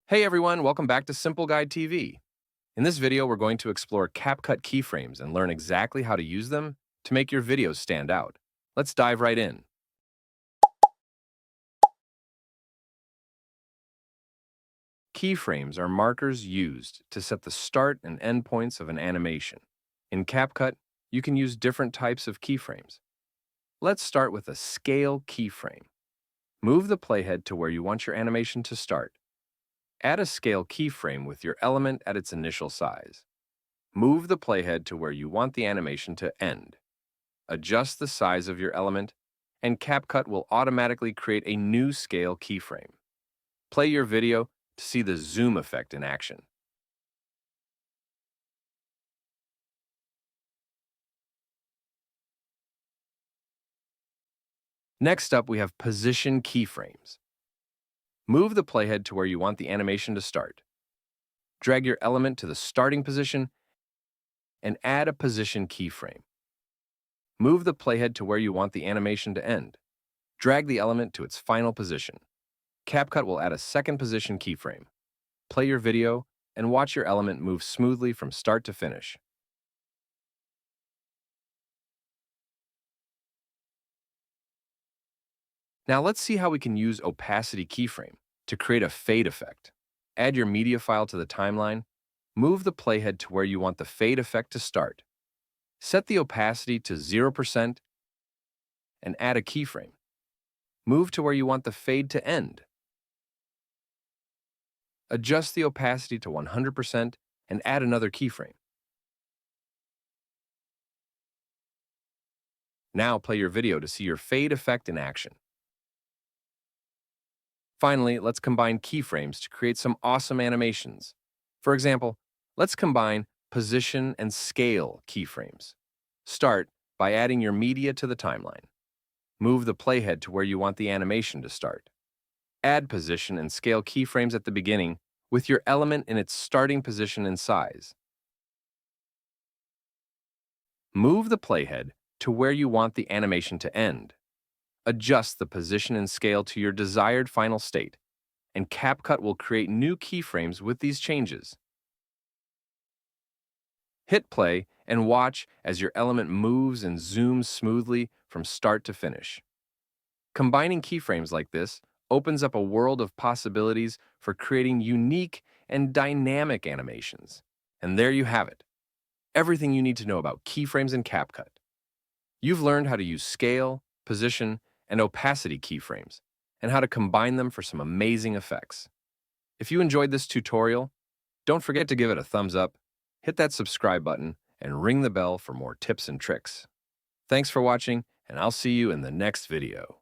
Hey everyone, welcome back to SimpleGuide TV. In this video, we're going to explore CapCut keyframes and learn exactly how to use them to make your videos stand out. Let's dive right in. Keyframes are markers used to set the start and end points of an animation. In CapCut, you can use different types of keyframes. Let's start with a scale keyframe. Move the playhead to where you want your animation to start. Add a scale keyframe with your element at its initial size. Move the playhead to where you want the animation to end. Adjust the size of your element, and CapCut will automatically create a new scale keyframe. Play your video to see the zoom effect in action. Next up, we have position keyframes. Move the playhead to where you want the animation to start. Drag your element to the starting position and add a position keyframe. Move the playhead to where you want the animation to end. Drag the element to its final position. CapCut will add a second position keyframe. Play your video and watch your element move smoothly from start to finish. Now let's see how we can use Opacity keyframe to create a fade effect. Add your media file to the timeline. Move the playhead to where you want the fade effect to start. Set the opacity to 0% and add a keyframe. Move to where you want the fade to end. Adjust the opacity to 100% and add another keyframe. Now play your video to see your fade effect in action. Finally, let's combine keyframes to create some awesome animations. For example, let's combine position and scale keyframes. Start by adding your media to the timeline. Move the playhead to where you want the animation to start. Add position and scale keyframes at the beginning with your element in its starting position and size. Move the playhead to where you want the animation to end. Adjust the position and scale to your desired final state, and CapCut will create new keyframes with these changes. Hit play and watch as your element moves and zooms smoothly from start to finish. Combining keyframes like this opens up a world of possibilities for creating unique and dynamic animations. And there you have it. Everything you need to know about keyframes in CapCut. You've learned how to use scale, position, and opacity keyframes, and how to combine them for some amazing effects. If you enjoyed this tutorial, don't forget to give it a thumbs up, hit that subscribe button, and ring the bell for more tips and tricks. Thanks for watching, and I'll see you in the next video.